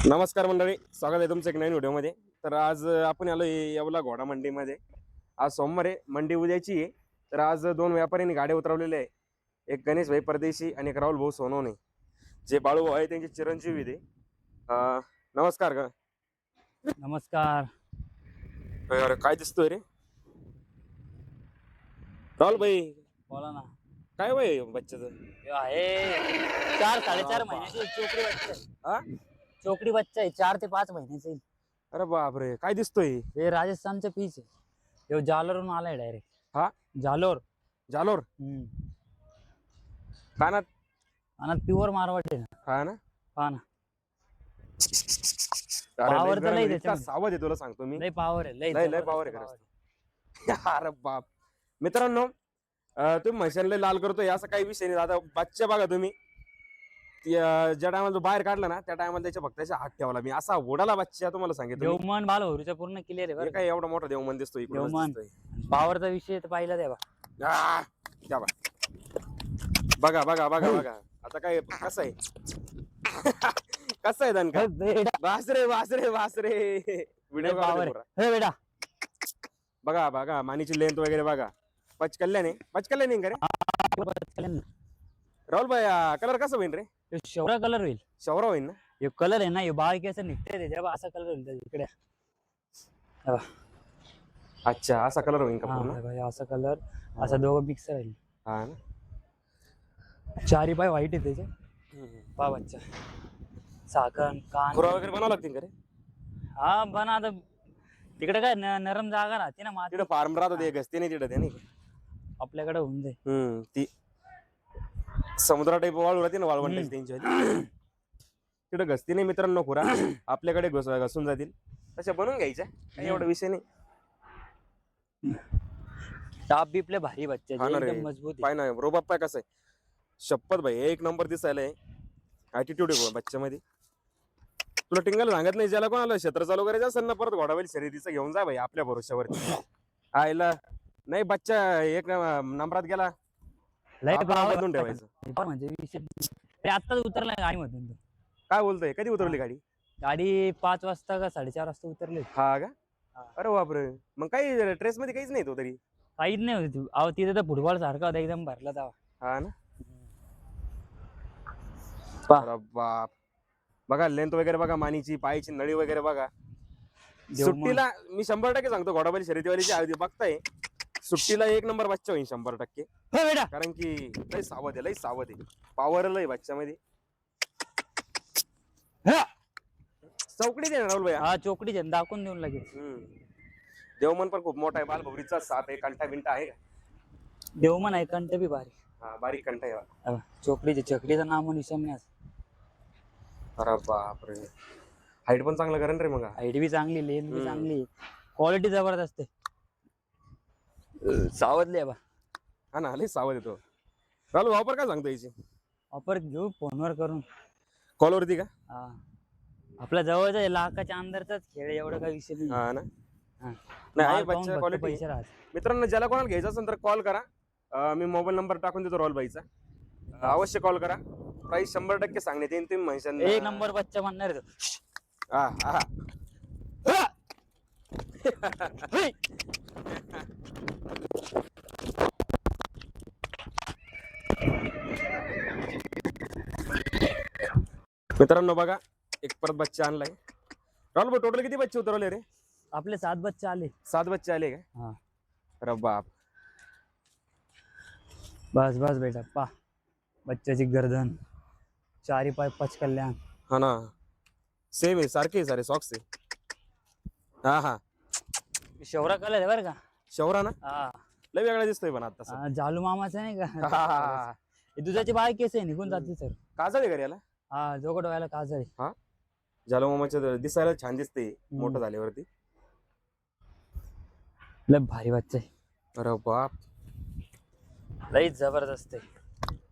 नमस्कार मंडळी, स्वागत आहे तुमचं एक नवीन व्हिडिओमध्ये. तर आज आपण आलो येवला घोडा मंडीमध्ये. आज सोमवार आहे, मंडी उद्याची आहे. तर आज दोन व्यापाऱ्यांनी गाड्या उतरवलेल्या आहे. एक गणेश भाई परदेशी आणि एक राहुल भाऊ सोनवणे, जे बाळू भाऊ आहे त्यांचे चिरंजीव आहे ते. नमस्कार का. नमस्कार. अरे काय दिसतोय रे राहुल भाई? बोला ना. काय वय बच्चाचं? हे आहे 4-4.5 महिन्याची चोकडी बच्चा आहे. हा, चोकडी बच्चा आहे, 4 ते 5 महिन्याचा आहे. अरे बापरे, काय दिसतोय? हे राजस्थानचे पीस आहे. हे जालोरहून आलाय डायरेक्ट. हा, जालोर. जालोर. कानात आणि प्युअर मारवाडी आहे ना. हा ना. हा ना. अरे Power तर लय इतका त्याच्यामध्ये. सावध आहे तुला सांगतो मी. लय पावर आहे, लय जबरदस्त पावर आहे power खरंच. अरे बाप. मित्रांनो, तुम्ही म्हशांना लाल करतोय असं काही विषय नाही. आता बच्चा बघा तुम्ही, ज्या टायमाला बाहेर काढला ना त्या टायमाला त्याच्या फक्त हात ठेवला मी, असा ओढाला बच्चा तुम्हाला सांगितलं. देवमन बालभरूचा पूर्ण क्लिअर आहे हे बरं. काय एवढा मोठा देवमन दिसतोय देवमन. इकडे. पावरचा विषय तर पाहिला द्यावा. बघा बघा बघा बघा आता काय कसं आहे. कसं आहे दणका. वासरे वासरे वासरे व्हिडिओ पावर हे बेटा. बघा बघा मानीची लेंथ वगैरे बघा. पचकल्याने का रे राहुल भाई? कलर कसा होईल रे? शौरा कलर होईल. शौरा होईल ना. हे कलर आहे ना, हे बाळ केस निघते त्याच्या असा कलर होईल इकडे. अच्छा, असा कलर होईल का हा पूर्ण? भाई, असा कलर, असा दोघं मिक्स राहील. हा ना. 4 पाय व्हाईट आहे त्याचे. पा बच्चा साखर कान खुरा वगैरे बनावं लागतील का रे? हा बना. आता तिकडे काय नरम जागा राहते ना माती. तिकडे फार्म राहत होते गस्ती नाही तिकडे नाही. आपल्याकडे होऊन जाईल. ती समुद्रा टाईप वाळू राहते ना, वाळवंट त्यांची तिकडे घसती नाही मित्रांनो खुरा. आपल्याकडे घसून जातील तशा बनवून घ्यायच्या, काही एवढा विषय नाही. टाप बिपले भारी बच्चे हा ना रे. एकदम मजबूत आहे. पाय ना रोबाप पाय कसं आहे. शपथ भाई, एक नंबर दिसायला ऍटिट्यूड आहे बच्च्यामध्ये. तुला टिंगल सांगत नाही, ज्याला कोणाला क्षेत्र चालू करायचं असेल ना, परत घोडावैल शर्यतीचं घेऊन जा भाई आपल्या भरोश्यावरती. आयला नाही बच्चा एक नंबरात गेला, लय आपण power बदलून ठेवायचं. म्हणजे विषय ते आत्ताच उतरला गाडीमधून. तो काय बोलतोय? कधी उतरवली गाडी? गाडी 5 वाजता का 4:30 वाजता उतरली. हा का? हा. अरे बापरे. मग काही ट्रेस मध्ये काहीच नाही तो तरी? काहीच नाही होती तू. अहो तिथे तर फुटबॉल सारखा होता, एकदम भरला तवा. हा ना. पा. अरे बाप. बघा लेंथ वगैरे बघा, मानीची पायची नळी वगैरे बघा. देवमन. सुट्टीला मी 100% सांगतो, घोडाबैल शर्यतीवालीची आधी बघताय सुट्टीला एक नंबर बच्चा होईल 100%. हो बेटा. कारण की लय सावध आहे, लय सावध आहे. पॉवर लय बच्च्यामध्ये. चौकडी दे ना राहुल भाई. हा चोकडी दाखवून देऊन लगेच. देवमन पण खूप मोठा आहे, बालभौरीचा 7 आहे, कंठा बिंटा आहे का? देवमन आहे, कंठ बी भारी. हा, बारीक कंठा आहे. चोकडीचं नाव निशाण नाही. अरे बापरे. हाईट पण चांगलं करेन रे मग. हाईट बी चांगली, लेंथ बी चांगली, क्वालिटी जबरदस्त आहे. सावधले बा. हा ना, लय सावध येतो. राहुल वापर काय सांगतो याची? ऑफर घेऊ फोनवर करून. कॉलवरती का? हा, आपल्या जवळचा आहे, लाखाच्या अंदरचाच खेळ, एवढं काही विषय नाही. हा ना. हा. नाही आहे माल पाहून बच्चा फक्त क्वालिटी. पैसे राहत. मित्रांनो, ज्याला कोणाला घ्यायचं असेल तर कॉल करा. मी मोबाईल नंबर टाकून देतो राहुल भाईचा. अवश्य कॉल करा. प्राइस 100% सांगण्यात येईल. तुम्ही म्हणशाल एक नंबर बच्चा म्हणणार आहे तो. हा हा. मित्रांनो बघा, एक परत बच्चा आणलाय. राहुल भाई टोटल किती बच्चे उतरवले रे? आपले 7 बच्चे आले. 7 बच्चे आले का? हा. अरे बाप. बस बस बेटा पा. बच्च्याची गर्दन, 4 पाय पचकल्यान. हा ना, सेम आहे, सारखे आहे, सारे सॉक्स आहे. हा हा. शौरा कलर आहे बरं का. शौरा ना. हा. लय वेगळा दिसतोय पण आता. हा, जालू मामाचा नाही का. हे दुधाची बाळ केस आहे, निघून जाते सर. काजळ आहे का रे याला? हा, जोगड डोळ्याला काजळ आहे. हा, जालो मामाच्या दिसायला छान दिसते मोठं झाल्यावरती. लय भारी बच्चा आहे. अरे बाप. लय जबरदस्त आहे.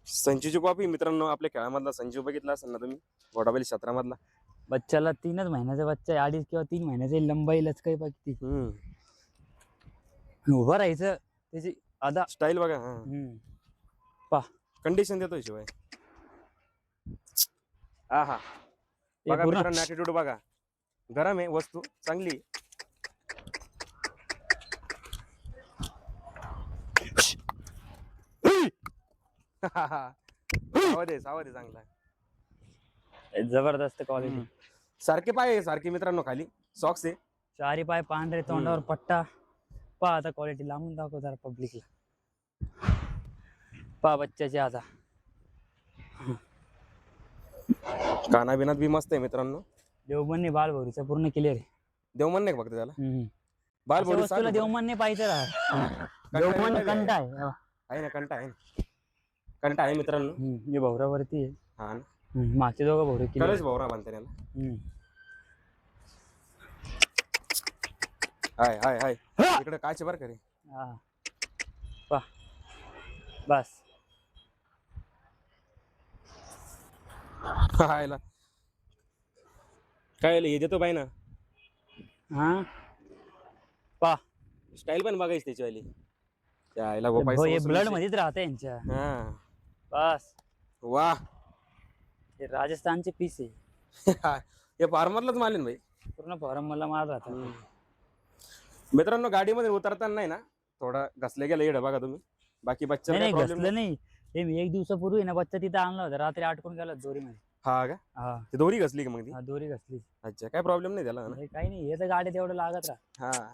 संजूची कॉपी मित्रांनो, आपल्या खेळामधला संजू बघितला असेल ना तुम्ही, घोडाबैल क्षेत्रामधला. बच्चाला 3च महिन्याचा बच्चा आहे, 2.5 किंवा 3 महिन्याचे. लंबाई लचकाई बघती. उभं राहायचं त्याची आधा स्टाईल बघा. पा. कंडिशन देतोय शिवाय. हा हा. बघा पूर्ण मित्रांनो ऍटिट्यूड बघा, गरम आहे वस्तू चांगली. सावध आहे चांगला. जबरदस्त क्वालिटी. सारखे पाय आहे, सारखे मित्रांनो खाली सॉक्स आहे. चारी पाय पांढरे, तोंडावर पट्टा. पहा आता क्वालिटी लांबून दाखव जरा पब्लिकला. पहा बच्चाचे आता काना बिनात बी मस्त आहे मित्रांनो. देवमनने बाल भरूचा पूर्ण क्लिअर आहे. देवमन नाही फक्त त्याला बाल भरू वस्तूला देवमनने पाहिजे देवमन कंटा आहे ना, कंटा आहे ना, कंटा आहे मित्रांनो. हे भवरावरती आहे. हा ना, मागचे दोघं भवरे कलच भवरा म्हणते त्याला. हाय हाय हाय इकडे काचे बर करे. हा पा बस हायला काय हे देतो बाई ना. हा पा स्टाईल पण बघायची त्याची वाली. हे ब्लड मध्येच राहते यांच्या. हा बस वा, हे राजस्थानचे पीस आहे. हे फार्मरलाच मालेन भाई, पूर्ण फॉरम मला माल राहतात. मित्रांनो गाडीमध्ये उतरताना नाही ना थोडा घसले गेलं येड बघा तुम्ही. बाकी बच्चा नाही घसलं नाही. हे मी एक दिवसापूर्वी ना बच्चा तिथं आणला होता, रात्री अटकून गेला दोरीमध्ये. हा का, हा ते दोरी घसली का मग ती. हा दोरी घसली. अच्छा काय प्रॉब्लेम नाही त्याला ना. हे काही नाही, हे तर गाडी तेवढं लागत राहा. हा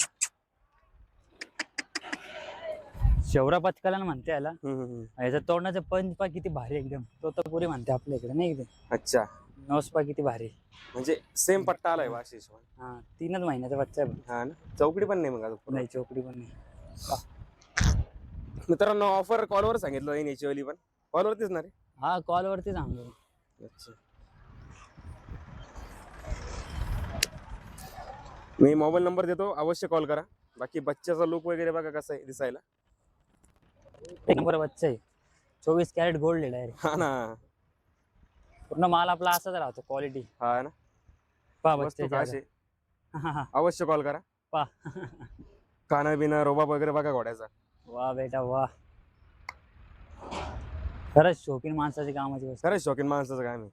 शेवरा पचकाला म्हणते याला. हम्म. याचा तोंडाचा पंच पा किती भारी एकदम. तो तर पुरी म्हणते आपल्या इकडे नाही एकदम. अच्छा नोस पा किती भारी. म्हणजे सेम पट्टा आलाय वाशिश. हा 3च महिन्याचा बच्चा आहे. हा ना, चौकडी पण नाही मग अजून. नाही चौकडी पण नाही. मित्रांनो ऑफर कॉलवर सांगितलं याची वाली पण कॉलवरतीच ना रे. हा कॉलवरती सांगतो. अच्छा, मी मोबाईल नंबर देतो, अवश्य कॉल करा. बाकी बच्चाचा लुक वगैरे बघा कसा आहे दिसायला. एक नंबर बच्चा आहे. 24 कॅरेट गोल्ड आहे डायरेक्ट. हा ना, पूर्ण माल आपला असाच राहतो क्वालिटी. हा ना, पा वस्तू बच्चा काशे अवश्य कॉल करा. पा काना बिना रोबा वगैरे बघा घोड्याचा. वा बेटा वा, खरंच शौकीन माणसाची कामाची वस्तू. खरंच शौकीन माणसाचं काय मी.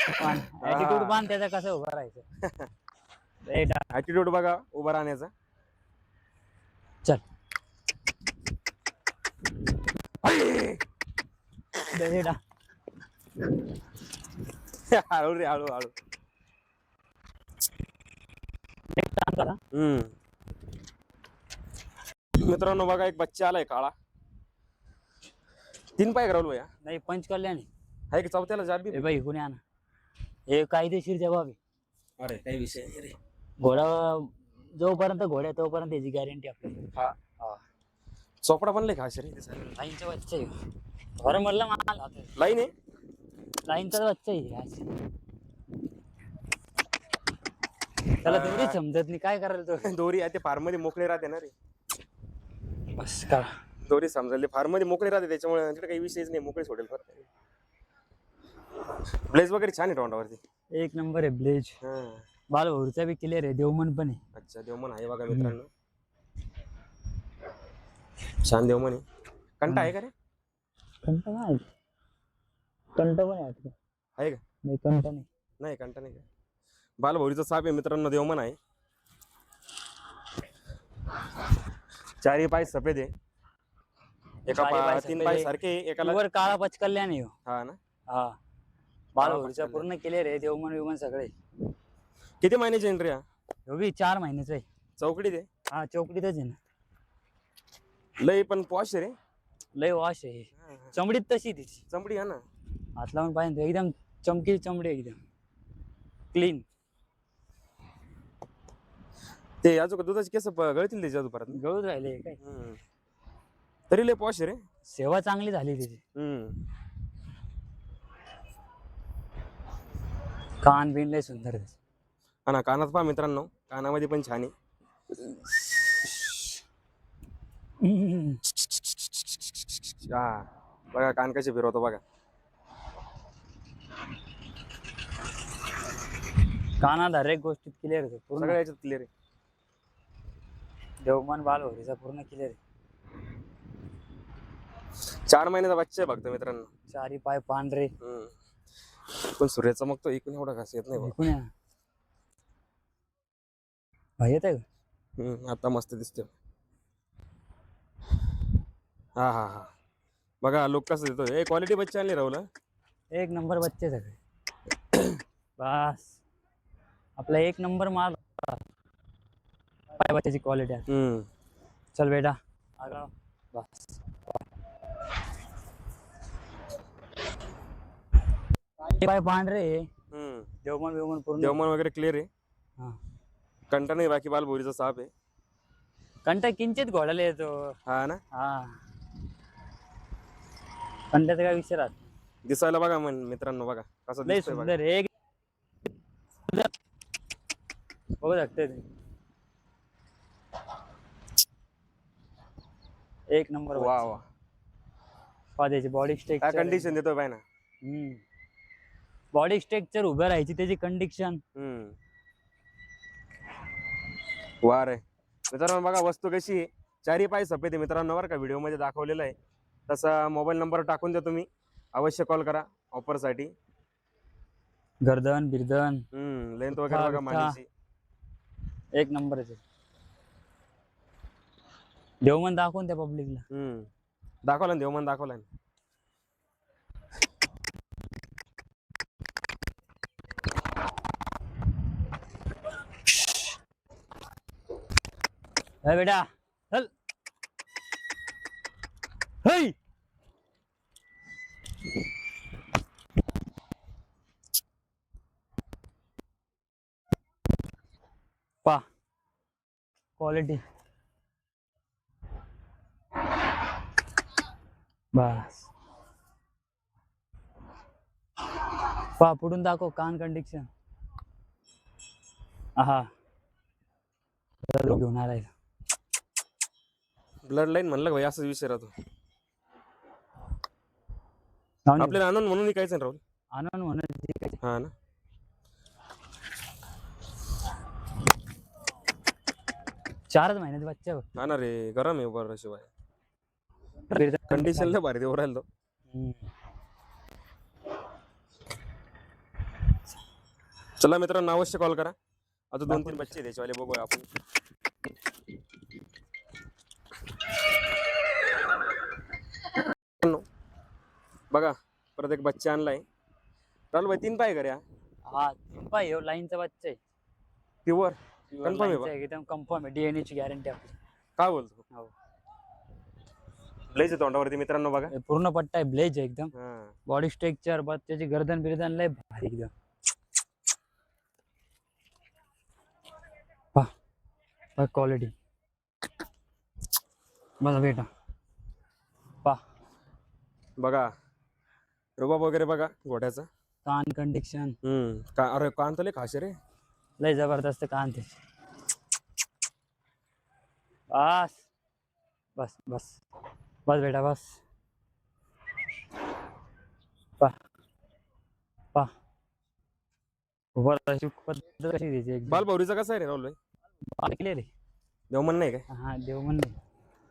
ऍटिट्यूड बांध त्याचा कसं उभा राहायचं. बेटा ऍटिट्यूड बघा उभा राहण्याचा. चल बेटा हळू रे हळू हळू. मित्रांनो बघा एक बच्चा आलाय काळा. 3 पाय राहुल भैया नाही पंच कल्याण आहे की चौथ्याला जात बी. बाई कोणी आणा. हे कायदेशीर जबाब आहे. अरे काही विषय नाही रे. घोडा जोपर्यंत घोड्या तोपर्यंत त्याची गॅरंटी आपल्याला. हा चोपडा बनले खास रे. लाईनचा बच्चा आहे. फॉर्मरला माल लाईन आहे. लाईनचा बच्चा आहे. त्याला दोरी समजत नाही काय करायला तो. दोरी आहे ते फार्म मध्ये मोकळे राहते ना रे. बस का दोरी समजले फार्म मध्ये मोकळे राहते त्याच्यामुळे तिकडे काही विषयच नाही. मोकळे सोडेल फक्त. ब्लेज वगैरे छान आहे तोंडावरती. एक नंबर आहे ब्लेज. बाल भरूचा बी क्लिअर आहे. देवमन पण आहे. अच्छा देवमन आहे बघा मित्रांनो. छान देवमन आहे. कंटा आहे का रे. कंट नाही. कंट पण आहे का. नाही कंट नाही. नाही कंटा नाही का. बालभौरीचा साप आहे मित्रांनो. देवमन आहे. चारी पाय सफेद आहे. एका 3 पाय सारखे एकाला वर काळा पचकल्यान आहे. हा ना. हा बाल भरूचा पूर्ण क्लिअर आहे. देवमन विमन सगळे. किती महिन्याची एंट्री आहे. हो बी 4 महिन्याचा आहे. चौकडीत आहे. हा चौकडीतच आहे ना. लय पण पॉश रे. लय वॉश आहे. चमडीत तशी तिची चमडी आहे ना. हात लावून पाहिजे एकदम चमकी चमडी एकदम क्लीन. ते अजून दुधाचे केस गळतील त्याच्या अजून परत. गळूच राहिले काय. तरी लय पॉश रे. सेवा चांगली झाली त्याची. कान बिन लय सुंदर आहे. हा ना कानात पहा मित्रांनो. कानामध्ये पण छान आहे. हा बघा कान कसे फिरवतो बघा. कानात हर एक गोष्टीत क्लिअर होतो पूर्ण. सगळ्या याच्यात क्लिअर आहे. देवमन बाल भरीचा पूर्ण क्लिअर आहे. 4 महिन्याचा बच्चा आहे फक्त मित्रांनो. चारी पाय पांढरे. पण सूर्य चमकतो इकडून एवढा घास येत नाही ऐकून या भाई येत आहे का? आता मस्त दिसते. हा हा हा बघा लोक कसं देतो. ए क्वालिटी बच्चे आणले राहुल. एक नंबर बच्चे सगळे. बस आपला एक नंबर माल. पाय बच्च्याची क्वालिटी आहे. चल बेटा आगा बस. पाय पांढरे देवमन बिवमन पूर्ण. देवमन वगैरे क्लिअर आहे. हा कंटा नाही बाकी बालभोरीचा साप आहे. कंटा किंचित घोडाला येतो. हा ना हा कंट्याचा काय विषय राहत. दिसायला बघा मन मित्रांनो बघा कसं लय दिसतोय बघा. सुंदर आहे. बघू शकते ते. एक नंबर वा वा पहा त्याची बॉडी काय स्ट्रक्चर. कंडिशन देतोय बाय ना. बॉडी स्ट्रक्चर उभं राहायची त्याची कंडिशन. वार आहे मित्रांनो बघा वस्तू कशी आहे. चारी पाय सफेद आहे मित्रांनो बरं का. व्हिडिओ मध्ये दाखवलेलं आहे तसा मोबाईल नंबर टाकून द्या तुम्ही. अवश्य कॉल करा ऑफर साठी. गर्दन बिर्दन लेंथ वगैरे बघा मांडीची एक नंबर आहे. देवमन दाखवून त्या पब्लिकला. दाखवला ना देवमन दाखवला ना. बेटा चल. हे पा क्वालिटी बस. पा पुढून दाखव कान कंडिशन. हा घेऊन आलाय. ब्लड लाईन म्हणलं भाई असंच विषय राहतो. जाऊन दे. आपल्याला आनंद म्हणून विकायचं ना राहुल. आनंद म्हणून हा ना 4 महिन्याचा बच्चा आहे. हा ना रे गरम आहे बरं शिवाय. बघ. कंडिशन लय भारी देऊ राहिलो. चला मित्रांनो अवश्य कॉल करा. आता 2-3 बच्चे त्याच्यावाले बघूया आपण. बघा परत एक बच्चा आणलाय राहुल भाई. 3 पाय करूया. हा पाय हो लाईनचा बच्चा आहे. प्युअर कन्फर्म आहे बा. एकदम कन्फर्म आहे. डीएनए ची गॅरंटी आपली. काय बोलतो हो ब्लेज तोंडावरती मित्रांनो बघा. हे पूर्ण पट्टा आहे. ब्लेज आहे एकदम. हा बॉडी स्ट्रक्चर बच्चाची गर्दन बिर्दन लय भारी एकदम. पा क्वालिटी बस बेटा. पा बघा रुबाब वगैरे बघा घोड्याचा. कान कंडिशन अरे कान तर लय खास रे. लय जबरदस्त कान ते. बस बस बस बस बेटा बस. पा पा पद्धत कशी द्यायची एकदम. बालभौरीचा कसा आहे रे राहुल भाई. ऐकले रे. देवमन नाही काय. हा देवमन नाही.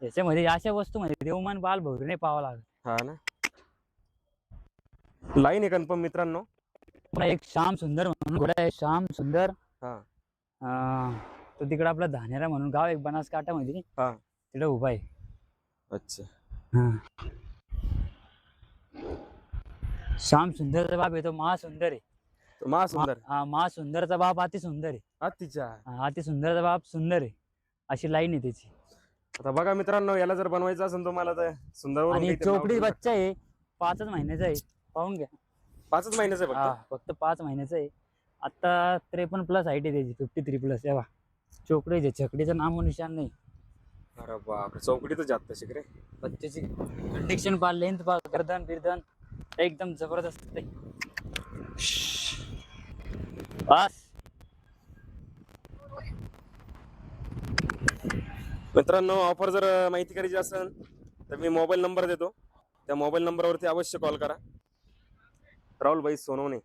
याच्यामध्ये अशा वस्तू मध्ये देवमन बाल भौरी नाही पाहावं लागत. हा ना लाईन आहे कन्फर्म मित्रांनो. एक श्याम सुंदर म्हणून घोडा आहे. श्याम सुंदर. हा तो तिकडे आपला धानेरा म्हणून गाव एक बनासकांठा मध्ये तिकडे उभा आहे. अच्छा श्याम सुंदरचा बाप आहे तो महासुंदर आहे. महासुंदर. महासुंदरचा बाप अति सुंदर आहे. अति सुंदरचा बाप सुंदर आहे. अशी लाईन आहे त्याची. आता बघा मित्रांनो याला जर बनवायचं असेल तुम्हाला तर सुंदर. आणि चोपडी बच्चा आहे. 5च महिन्याचा आहे. पाहून घ्या. 5च महिन्याचं आहे फक्त 5 महिन्याचं आहे. आता 53+ हाईट आहे त्याची. 53+. या चोपडी छकडीचं नामो निशान नाही. अरे बाप चौकडी तर जात शिक रे. बच्च्याची कंडिशन पा लेंथ पा गर्दन बिर्दन एकदम जबरदस्त आहे. बस मित्रांनो ऑफर जर माहिती करायची असेल तर मी मोबाईल नंबर देतो. त्या मोबाईल नंबरवरती अवश्य कॉल करा. राहुल भाई सोनवणे.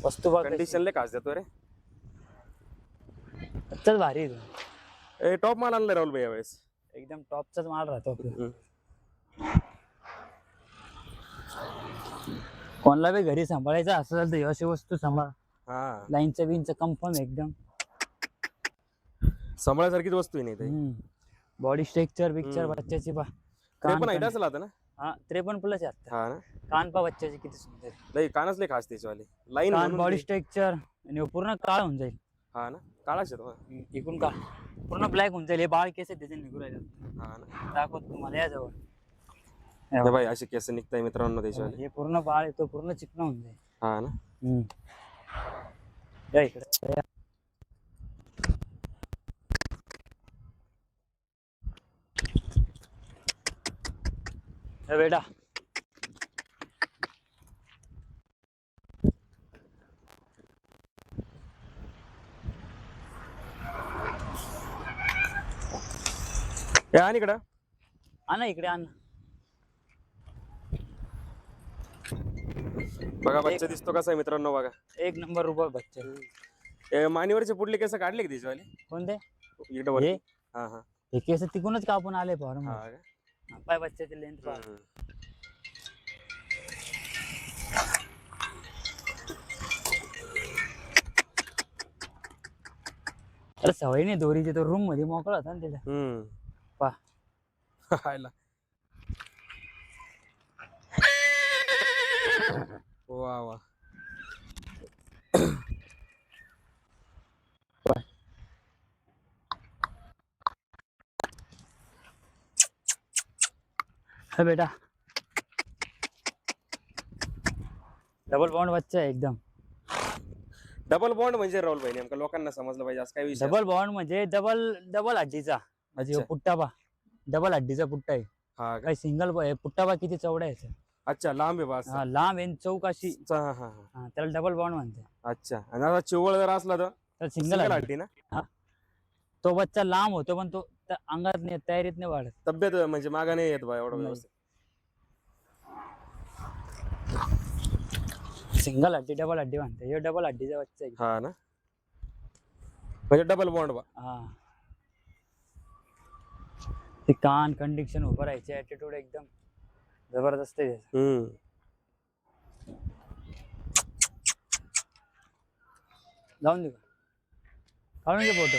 वस्तू बघ कंडिशन लय खास देतो रे. बच्चाच भारी आहे. टॉप माल आणलाय राहुल भाई यावेळेस. एकदम टॉपचाच माल राहतो आपला. कोणाला बी घरी सांभाळायचं असेल तर अशी वस्तू सांभाळ. हा लाईनचं बिनचं कन्फर्म एकदम. सांभाळासारखीच वस्तू आहे नाही ते. बॉडी स्ट्रक्चर पिक्चर हम्म. बच्च्याची पा. ते पण हाईट असेल आता ना. हा 53+ आहे आता. हा ना. कान पा बच्च्याचे किती सुंदर. लई कानच लई खास त्याच्यावाले लाईन कान म्हणून बॉडी ते. स्ट्रक्चर आणि पूर्ण काळ होऊन जाईल. हा ना काळाच आहे तो. इकून का पूर्ण ब्लॅक होऊन जाईल. हे बाळ केस आहे त्याचे निघू राहिले. हा ना. दाखवतो तुम्हाला या जवळ. हे बाई असे केस निघताय मित्रांनो त्याच्यावाले. हे पूर्ण बाळ आहे तो पूर्ण चिकना होऊन जाईल. हा ना. या इकडे. बेटा हे आणि इकडं आणा इकडे आण. बघा बच्चा दिसतो कसा आहे मित्रांनो बघा. एक नंबर रुपये बच्चे. हे मानेवरचे पुढले केस काढले का त्याच्यावाले कोणते इकडं वरती? हे हा हा हे केस तिकूनच कापून आले फॉर्म. हा का? पाय बच्च्याची लेंथ पहा. हम्म. अरे सवय नाही दोरीची. तो रूम मध्ये मोकळा होता ना त्याच्या. हम्म. पा हायला. वा वा. है बेटा डबल बॉन्ड बच्चा आहे एकदम. डबल बॉन्ड म्हणजे राहुल भाई नेमकं लोकांना समजलं पाहिजे असं काय विषय डबल बॉन्ड म्हणजे डबल डबल हड्डीचा. म्हणजे अच्छा. पुट्टा पा डबल हड्डीचा पुट्टा आहे. हा का? काही सिंगल पुट्टा पा किती चौडा आहे याचा. अच्छा लांब आहे बस. हा लांब आहे चौक अशी. हा हा हा. हा, त्याला डबल बॉन्ड म्हणते. अच्छा आणि आता चिवळ जर असला तर तर सिंगल सिंगल हड्डी. हड्डी ना. तो बच्चा लांब होतो पण तो अंगात नाही तयारीत नाही वाढत. तब्येत म्हणजे मागा नाही येत बा एवढं नाही. व्यवस्थित. सिंगल हड्डी डबल हड्डी म्हणते. हे डबल हड्डीचा बच्चा आहे. हा ना म्हणजे डबल बॉन्ड बा. हा ते कान कंडिक्शन उभं राहायचे ऍटिट्यूड एकदम जबरदस्त आहे त्याचा. हम्म. जाऊन दे का? काढून घे फोटो.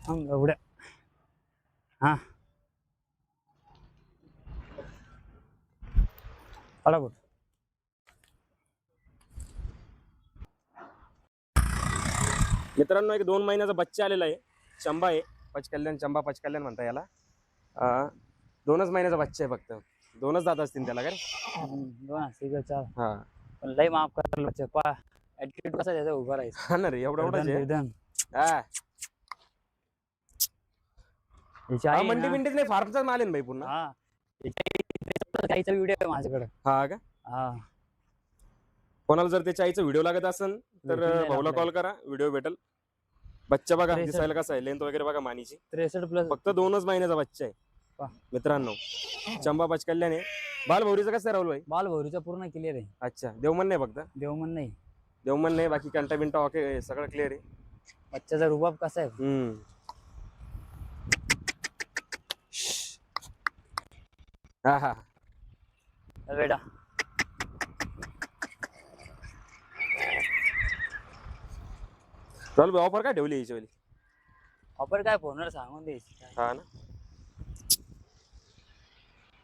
थांब एवढ्या. हा काढा फोटो. मित्रांनो एक 2 महिन्याचा बच्चा आलेला आहे. चंबा आहे. पचकल्याण चंबा पचकल्याण म्हणता याला. 2च महिन्याचा बच्चा आहे फक्त. 2च दात असतील त्याला काय. दोन असतील चार. हा पण लय माफ करायला बच्चा पा. ऍटिट्यूड कसा त्याचा उभा राहायचा. हा ना रे एवढं एवढंच आहे. गर्दन. हा याची हा, आई मंडी ना. बिंडीत नाही फार्मचाच माल आहे ना भाई पुन्हा. हा त्याचा व्हिडिओ आहे माझ्याकडे. हा का? हा कोणाला जर त्याच्या आईचा व्हिडिओ लागत असेल तर भेटून जाईल भाऊला आपल्याला. कॉल करा व्हिडिओ भेटल. बच्चा बघा 63. दिसायला कसा आहे लेंथ वगैरे बघा मानीची. 63+ फक्त 2च महिन्याचा बच्चा आहे पहा. मित्रांनो. चंबा पचकल्याण आहे. बालभौरीचं कसं आहे राहुल भाई? बाल भोरीचा पूर्ण क्लिअर आहे. अच्छा देवमन नाही फक्त. देवमन नाही. देवमन नाही बाकी कंटा बिंटा ओके सगळं क्लिअर आहे. बच्चाचा रुबाब कसा आहे. हम्म. हा हा बेटा राहुल भाई ऑफर काय ठेवली याची वाली? ऑफर काय फोनवर सांगून द्यायची काय. हा ना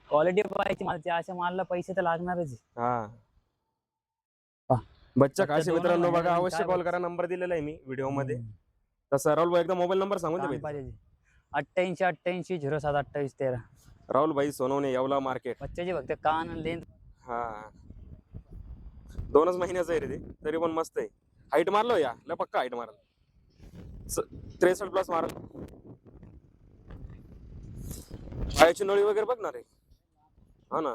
क्वालिटी पाहायची मला. अशा मालला पैसे तर लागणारच आहे. हा पहा. बच्चा बच्चा खास 2 मित्रांनो बघा महिन्याचा अवश्य काय कॉल करा. नंबर दिलेला आहे मी व्हिडिओ मध्ये. हम्म. तसं राहुल भाई एकदा मोबाईल नंबर सांगून दे कान भाई. पाहिजे. 88 072813. राहुल भाई सोनवणे येवला मार्केट. बच्चाची फक्त कान लेंथ. हा 2च महिन्याचं आहे रे ते तरी पण मस्त आहे. हाईट मारलो या लय पक्का हाईट मारल. 63+ मारल. पायाची नळी वगैरे बघणार आहे. हा ना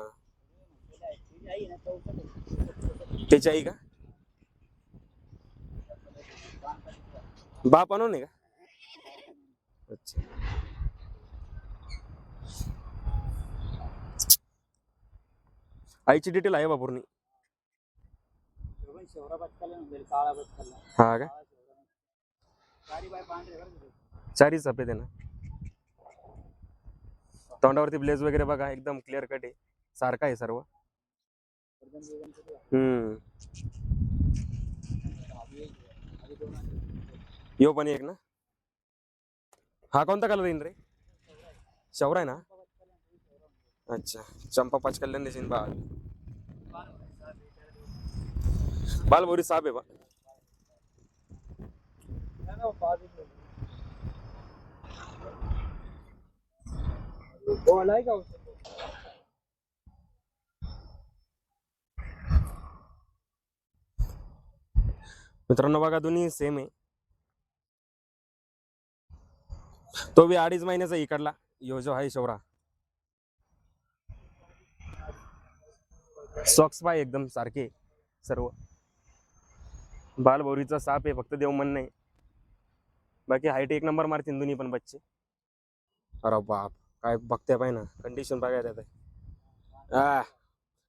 त्याची आई का? बाप आणून आहे का? अच्छा आईची डिटेल आहे बा पूर्ण. हा का? चारी सफेद आहे ना. तोंडावरती ब्लेज वगैरे बघा एकदम क्लिअर कट आहे. सारखा आहे सर्व. हम्म. यो पण एक ना. हा कोणता कलर येईन रे? शौरा आहे ना. अच्छा. चंपा पाच कल्याण देशील बाल बोरी साहेब आहे बा. मित्रांनो बघा दोन्ही सेम आहे. तो बी 2.5 महिन्याचा इकडला. यो जो आहे शौरा. सॉक्स पाय एकदम सारखे सर्व. बालभौरीचा साप आहे फक्त देव मन नाही. बाकी हाईट एक नंबर मारतील दोन्ही पण बच्चे. अरे बाप काय बघते पाय ना कंडिशन बघायला येत आहे.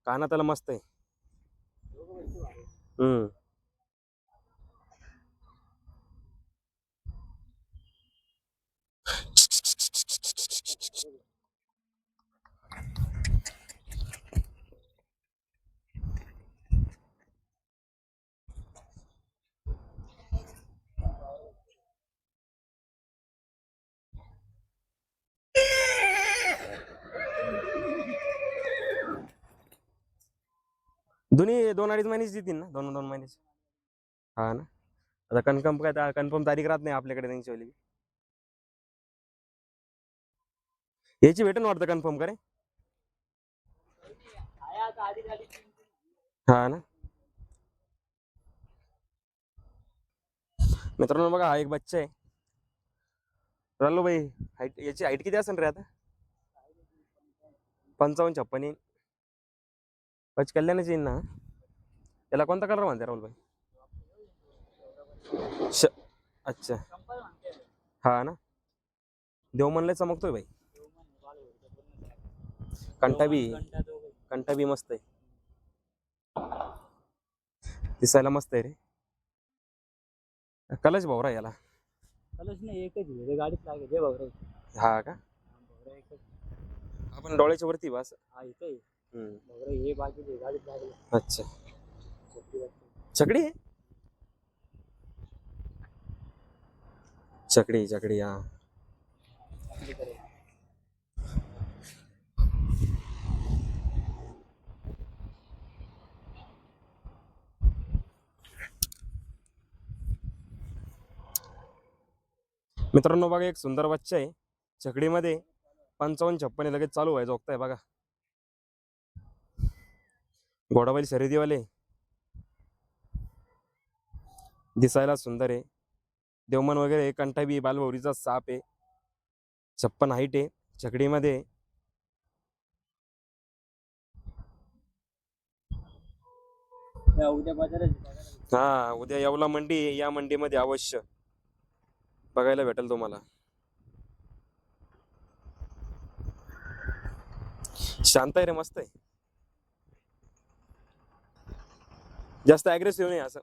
काना त्याला मस्त आहे. हम्म. दोन्ही 2-2.5 महिन्याची देतील ना 2-2 महिन्याची. हा ना. आता कन्फर्म काय कन्फर्म तारीख राहत नाही आपल्याकडे त्यांची वाली. याची भेटेन वाटतं कन्फर्म करे. हा ना. मित्रांनो बघा हा एक बच्चा आहे. राहिलो भाई हाईट याची हाईट किती असेल रे आता? 55-56 येईन. पच कल्याणच येईन ना. त्याला कोणता कलर म्हणते राहुल भाई? अच्छा. हा ना. देव म्हणले चमकतोय भाई. कंटा बी मस्त आहे. दिसायला मस्त आहे रे. कलच भावरा याला. कलश नाही एकच आहे गाडीत लागेल भाऊ. हा का. आपण डोळ्याच्या वरती बस. हा इथे हम्म. हे बाकी गाडीत लागेल. अच्छा. छकडी छकडी छकडी हा. मित्रांनो बघा एक सुंदर बच्चा आहे छकडीमध्ये. 55-56 लगेच चालू व्हायचं ओळखताय बघा. घोडाबैल शर्यतीवाले. दिसायला सुंदर आहे. देवमन वगैरे कंठा बी बालभौरीचा साप आहे. 56 हाईट आहे छकडीमध्ये. उद्या बाजारात. हा उद्या येवला मंडी आहे. या मंडीमध्ये अवश्य बघायला भेटेल तुम्हाला. शांत आहे रे मस्त आहे. जास्त अग्रेसिव्ह नाही असं.